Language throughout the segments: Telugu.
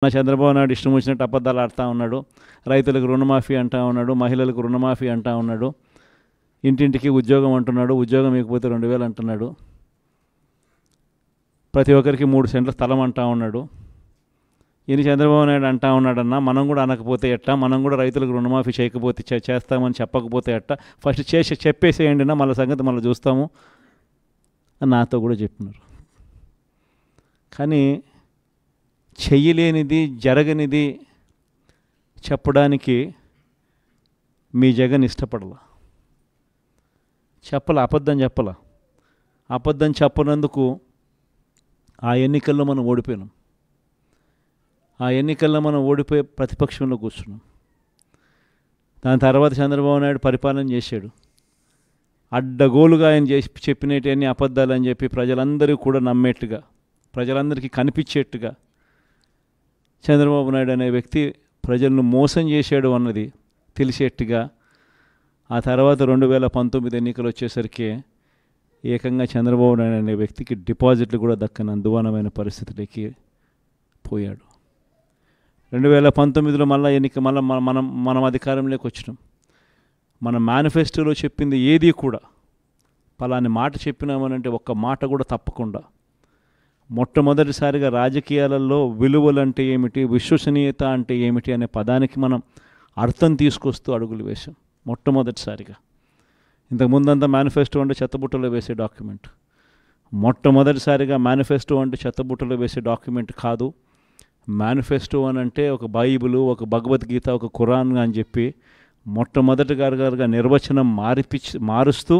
చంద్రబాబు నాయుడు ఇష్టం వచ్చినట్టు అబద్ధాలు ఆడుతూ ఉన్నాడు. రైతులకు రుణమాఫీ అంటూ ఉన్నాడు, మహిళలకు రుణమాఫీ అంటూ ఉన్నాడు, ఇంటింటికి ఉద్యోగం అంటున్నాడు, ఉద్యోగం ఇకపోతే 2000 అంటున్నాడు, ప్రతి ఒక్కరికి 3 సెంట్ల స్థలం అంటూ ఉన్నాడు. ఈయన చంద్రబాబు నాయుడు అంటూ ఉన్నాడన్నా, మనం కూడా అనకపోతే ఎట్టా, మనం కూడా రైతులకు రుణమాఫీ చేయకపోతే చేస్తామని చెప్పకపోతే ఎట్టా, ఫస్ట్ చెప్పేసేయండి నా, మళ్ళీ సంగతి మళ్ళీ చూస్తాము అని నాతో కూడా చెప్పినారు. కానీ చెయ్యలేనిది, జరగనిది చెప్పడానికి మీ జగన్ ఇష్టపడలా, అబద్ధం చెప్పలా. అబద్ధం చెప్పనందుకు ఆ ఎన్నికల్లో మనం ఓడిపోయినాం. ఆ ఎన్నికల్లో మనం ఓడిపోయి ప్రతిపక్షంలో కూర్చున్నాం. దాని తర్వాత చంద్రబాబు నాయుడు పరిపాలన చేశాడు. అడ్డగోలుగా ఆయన చెప్పినవన్నీ అబద్ధాలు అని చెప్పి ప్రజలందరూ కూడా నమ్మేట్టుగా, ప్రజలందరికీ కనిపించేట్టుగా చంద్రబాబు నాయుడు అనే వ్యక్తి ప్రజలను మోసం చేశాడు అన్నది తెలిసేట్టుగా ఆ తర్వాత 2019 ఎన్నికలు వచ్చేసరికి ఏకంగా చంద్రబాబు నాయుడు అనే వ్యక్తికి డిపాజిట్లు కూడా దక్కని అందువనమైన పరిస్థితులకి పోయాడు. 2019లో మనం అధికారంలోకి వచ్చినాం. మన మేనిఫెస్టోలో చెప్పింది ఏది కూడా పలాని మాట చెప్పినామనంటే ఒక్క మాట కూడా తప్పకుండా మొట్టమొదటిసారిగా రాజకీయాలలో విలువలు అంటే ఏమిటి, విశ్వసనీయత అంటే ఏమిటి అనే పదానికి మనం అర్థం తీసుకొస్తూ అడుగులు వేసాం మొట్టమొదటిసారిగా. ఇంతకుముందంతా మేనిఫెస్టో అంటే చెత్తబుట్టలో వేసే డాక్యుమెంట్. మొట్టమొదటిసారిగా మేనిఫెస్టో అంటే చెత్తబుట్టలో వేసే డాక్యుమెంట్ కాదు. మేనిఫెస్టో అని అంటే ఒక బైబిలు, ఒక భగవద్గీత, ఒక ఖురాన్ అని చెప్పి మొట్టమొదటిగా నిర్వచనం మారుస్తూ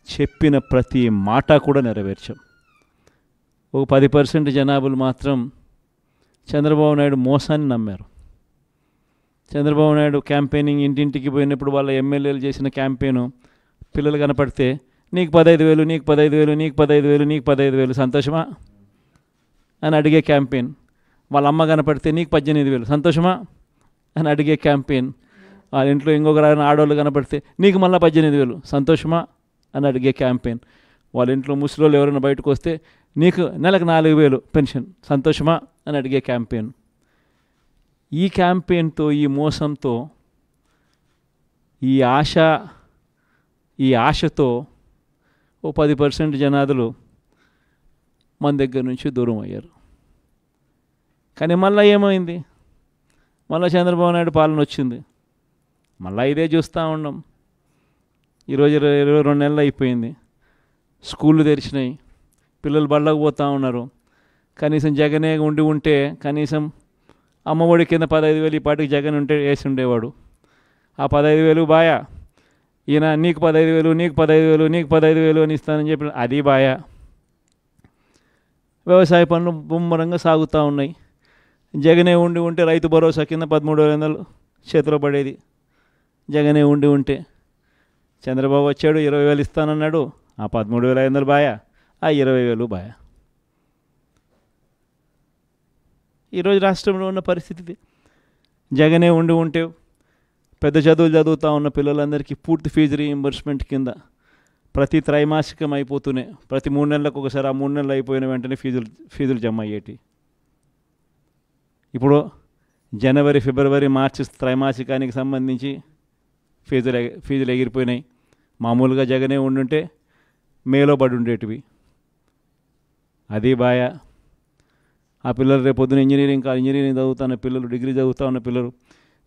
చెప్పిన ప్రతి మాట కూడా నెరవేర్చాం. ఒక 10% జనాభాలు మాత్రం చంద్రబాబు నాయుడు మోసాన్ని నమ్మారు. చంద్రబాబు నాయుడు క్యాంపెయినింగ్ ఇంటింటికి పోయినప్పుడు వాళ్ళ ఎమ్మెల్యేలు చేసిన క్యాంపెయిన్ పిల్లలు కనపడితే నీకు 15,000, నీకు 15,000, నీకు 15,000, నీకు 15,000 సంతోషమా అని అడిగే క్యాంపెయిన్. వాళ్ళ అమ్మ కనపడితే నీకు 18,000 సంతోషమా అని అడిగే క్యాంపెయిన్. వాళ్ళ ఇంట్లో ఇంకొక ఆడవాళ్ళు కనపడితే నీకు మళ్ళీ 18,000 సంతోషమా అని అడిగే క్యాంపెయిన్. వాళ్ళ ఇంట్లో ముసలోళ్ళు ఎవరైనా బయటకు వస్తే నీకు నెలకు 4,000 పెన్షన్ సంతోషమా అని అడిగే క్యాంపెయిన్. ఈ క్యాంపెయిన్తో, ఈ మోసంతో, ఈ ఆశతో ఓ 10% జనాదులు మన దగ్గర నుంచి దూరం అయ్యారు. కానీ మళ్ళీ ఏమైంది? మళ్ళీ చంద్రబాబు నాయుడు పాలన వచ్చింది. మళ్ళీ ఇదే చూస్తూ ఉన్నాం. ఈరోజు 22 నెలలు అయిపోయింది. స్కూళ్ళు తెరిచినాయి, పిల్లలు బళ్ళకు పోతూ ఉన్నారు. కనీసం జగనే ఉంటే కనీసం అమ్మఒడి కింద 15,000 ఈ పాటికి జగన్ ఉంటే వేసి ఉండేవాడు. ఆ 15,000 బాయా, ఈయన నీకు 15,000, నీకు 15,000, నీకు 15,000 అని ఇస్తానని చెప్పి అది బాయా. వ్యవసాయ పనులు ముమ్మరంగా సాగుతూ ఉన్నాయి. జగనే ఉంటే రైతు భరోసా కింద 13,500 చేతిలో పడేది. జగనే ఉంటే చంద్రబాబు వచ్చాడు, 20,000 ఇస్తానన్నాడు. ఆ 13,500 బాయా, ఆ 20,000 బాయా. ఈరోజు రాష్ట్రంలో ఉన్న పరిస్థితి జగనే ఉంటే పెద్ద చదువులు చదువుతూ ఉన్న పిల్లలందరికీ పూర్తి ఫీజు రీయింబర్స్మెంట్ కింద ప్రతి త్రైమాసికం అయిపోతూనే ప్రతి 3 నెలలకు ఒకసారి, ఆ 3 నెలలు అయిపోయిన వెంటనే ఫీజులు జమ అయ్యేటి. ఇప్పుడు జనవరి, ఫిబ్రవరి, మార్చి త్రైమాసికానికి సంబంధించి ఫీజులు ఎగిరిపోయినాయి. మామూలుగా జగనే ఉండుంటే మేలో పడి ఉండేటివి. అది బాయా. ఆ పిల్లలు రేపొద్దున ఇంజనీరింగ్ చదువుతున్న పిల్లలు, డిగ్రీ చదువుతూ ఉన్న పిల్లలు,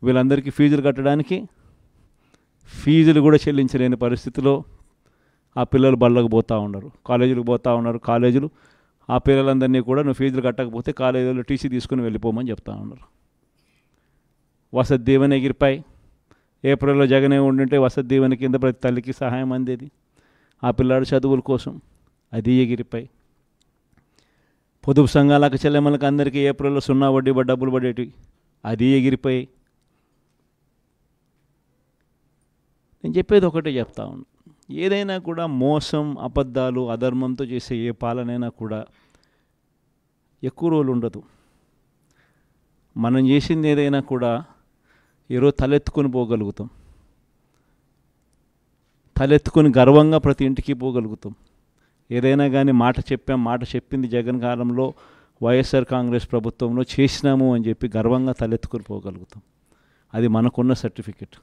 వీళ్ళందరికీ ఫీజులు కట్టడానికి ఫీజులు కూడా చెల్లించలేని పరిస్థితిలో ఆ పిల్లలు బళ్ళకు పోతూ ఉన్నారు, కాలేజీలకు పోతూ ఉన్నారు. కాలేజీలు ఆ పిల్లలందరినీ కూడా నువ్వు ఫీజులు కట్టకపోతే కాలేజీలో టీసీ తీసుకుని వెళ్ళిపోమని చెప్తా ఉన్నారు. వసతి దీవెన ఎగిరిపాయి. ఏప్రిల్లో జగనే ఉండుంటే వసతి దీవెన కింద ప్రతి తల్లికి సహాయం అందేది ఆ పిల్లాడు చదువుల కోసం. అది ఎగిరిపాయి. పొదుపు సంఘాలకు, చెల్లెమ్మలకు అందరికీ ఏప్రిల్లో 0 వడ్డీ డబ్బులు పడేటివి. అది ఎగిరిపోయి. నేను చెప్పేది ఒకటే చెప్తా ఉన్నాను. ఏదైనా కూడా మోసం, అబద్ధాలు, అధర్మంతో చేసే ఏ పాలనైనా కూడా ఎక్కువ రోజులు ఉండదు. మనం చేసింది ఏదైనా కూడా ఈరోజు తలెత్తుకొని పోగలుగుతాం, తలెత్తుకొని గర్వంగా ప్రతి ఇంటికి పోగలుగుతాం. ఏదైనా కానీ మాట చెప్పింది జగన్ కాలంలో వైఎస్ఆర్ కాంగ్రెస్ ప్రభుత్వంలో చేసినాము అని చెప్పి గర్వంగా తలెత్తుకుని పోగలుగుతాం. అది మనకున్న సర్టిఫికెట్.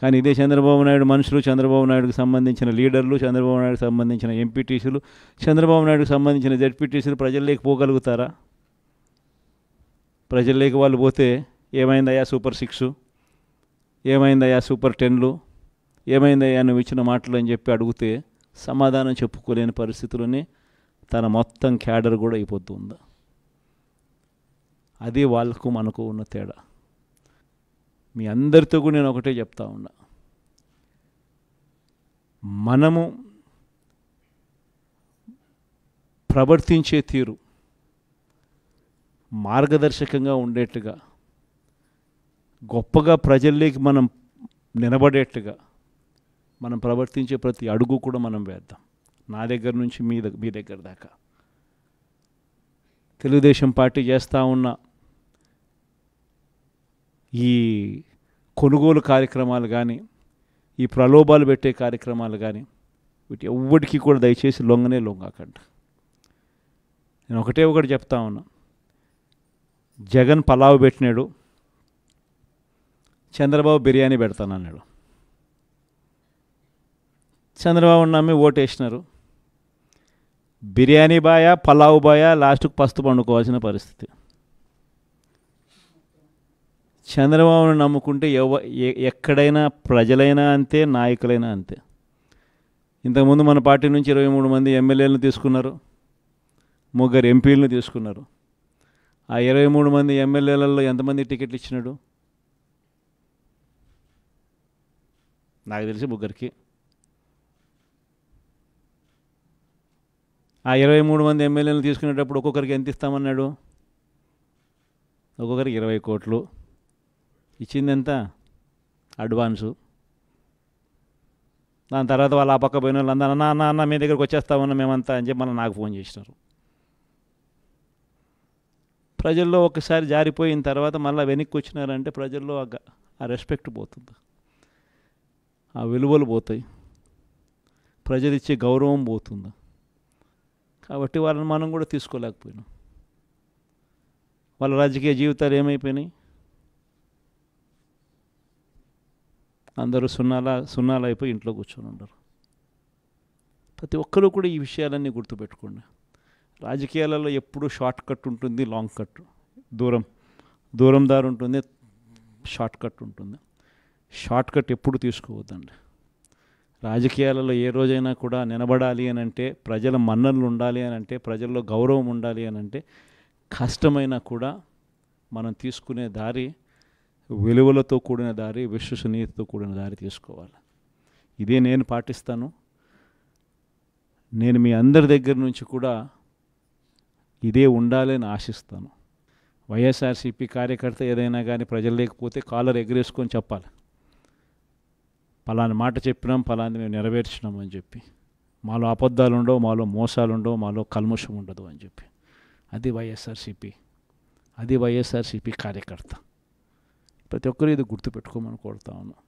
కానీ ఇదే చంద్రబాబు నాయుడు మనుషులు, చంద్రబాబు నాయుడుకి సంబంధించిన లీడర్లు, చంద్రబాబు నాయుడుకి సంబంధించిన ఎంపీటీసీలు, చంద్రబాబు నాయుడుకి సంబంధించిన జెడ్పీటీసీలు ప్రజల్లోకి పోగలుగుతారా? ప్రజల్లోకి వాళ్ళు పోతే ఏమైందయ్యా సూపర్ 6, ఏమైందయ్యా సూపర్ 10లు, ఏమైందయ్యా నువ్వు ఇచ్చిన మాటలు అని చెప్పి అడిగితే సమాధానం చెప్పుకోలేని పరిస్థితుల్లోనే తన మొత్తం క్యాడర్ కూడా అయిపోతుందా? అది వాళ్ళకు మనకు ఉన్న తేడా. మీ అందరితో కూడా నేను ఒకటే చెప్తా ఉన్నా, మనము ప్రవర్తించే తీరు మార్గదర్శకంగా ఉండేట్టుగా, గొప్పగా ప్రజల్లోకి మనం నిలబడేట్టుగా మనం ప్రవర్తించే ప్రతి అడుగు కూడా మనం వేద్దాం. నా దగ్గర నుంచి మీ దగ్గర దాకా. తెలుగుదేశం పార్టీ చేస్తూ ఉన్న ఈ కొనుగోలు కార్యక్రమాలు కానీ, ఈ ప్రలోభాలు పెట్టే కార్యక్రమాలు కానీ, వీటి ఎవ్వడికి కూడా దయచేసి లొంగకండి. నేను ఒకటి చెప్తా ఉన్నా, జగన్ పలావ్ పెట్టినాడు, చంద్రబాబు బిర్యానీ పెడతానన్నాడు. చంద్రబాబు నమ్మి ఓటేసినారు. బిర్యానీ బాయా, పలావ్ బాయా, లాస్ట్కు పస్తు పండుకోవాల్సిన పరిస్థితి. చంద్రబాబును నమ్ముకుంటే ఎక్కడైనా ప్రజలైనా అంతే, నాయకులైనా అంతే. ఇంతకుముందు మన పార్టీ నుంచి 23 మంది ఎమ్మెల్యేలను తీసుకున్నారు, 3 ఎంపీలను తీసుకున్నారు. ఆ 23 మంది ఎమ్మెల్యేలలో ఎంతమంది టికెట్లు ఇచ్చినాడు? నాకు తెలిసి 3కి. ఆ 23 మంది ఎమ్మెల్యేలను తీసుకునేటప్పుడు ఒక్కొక్కరికి ఎంత ఇస్తామన్నాడు? ఒక్కొక్కరికి 20 కోట్లు. ఇచ్చింది ఎంత? అడ్వాన్సు. దాని తర్వాత వాళ్ళు ఆ పక్క పోయిన వాళ్ళు అందరూ అన్న మీ దగ్గరికి వచ్చేస్తామన్నా మేమంతా అని చెప్పి మళ్ళీ నాకు ఫోన్ చేసినారు. ప్రజల్లో ఒకసారి జారిపోయిన తర్వాత మళ్ళీ వెనక్కి వచ్చినారంటే ప్రజల్లో ఆ రెస్పెక్ట్ పోతుంది, ఆ విలువలు పోతాయి, ప్రజలిచ్చే గౌరవం పోతుంది. కాబట్టి వాళ్ళని మనం కూడా తీసుకోలేకపోయినాం. వాళ్ళ రాజకీయ జీవితాలు ఏమైపోయినాయి? అందరూ సున్నాలు అయిపోయి ఇంట్లో కూర్చొని ఉన్నారు. ప్రతి ఒక్కరూ కూడా ఈ విషయాలన్నీ గుర్తుపెట్టుకోండి. రాజకీయాలలో ఎప్పుడూ షార్ట్ కట్ ఉంటుంది, లాంగ్ కట్, దూరం దారి ఉంటుంది, షార్ట్ కట్ ఉంటుంది. షార్ట్ కట్ ఎప్పుడు తీసుకోవద్దండి. రాజకీయాలలో ఏ రోజైనా కూడా నిలబడాలి అని అంటే, ప్రజల మన్ననలు ఉండాలి అని అంటే, ప్రజల్లో గౌరవం ఉండాలి అని అంటే, కష్టమైనా కూడా మనం తీసుకునే దారి విలువలతో కూడిన దారి, విశ్వసనీయతతో కూడిన దారి తీసుకోవాలి. ఇదే నేను పాటిస్తాను. నేను మీ అందరి దగ్గర నుంచి కూడా ఇదే ఉండాలని ఆశిస్తాను. వైఎస్ఆర్సీపీ కార్యకర్త ఏదైనా కానీ ప్రజలు లేకపోతే కాలర్ ఎగరేసుకొని చెప్పాలి, పలాని మాట చెప్పినాం, పలాని మేము నెరవేర్చినాం అని చెప్పి. మాలో అబద్ధాలు ఉండవు, మాలో మోసాలు ఉండవు, మాలో కల్మషం ఉండదు అని చెప్పి. అది వైఎస్ఆర్సీపీ కార్యకర్త. ప్రతి ఒక్కరు ఇది గుర్తుపెట్టుకోమని కోరుతా ఉన్నాను.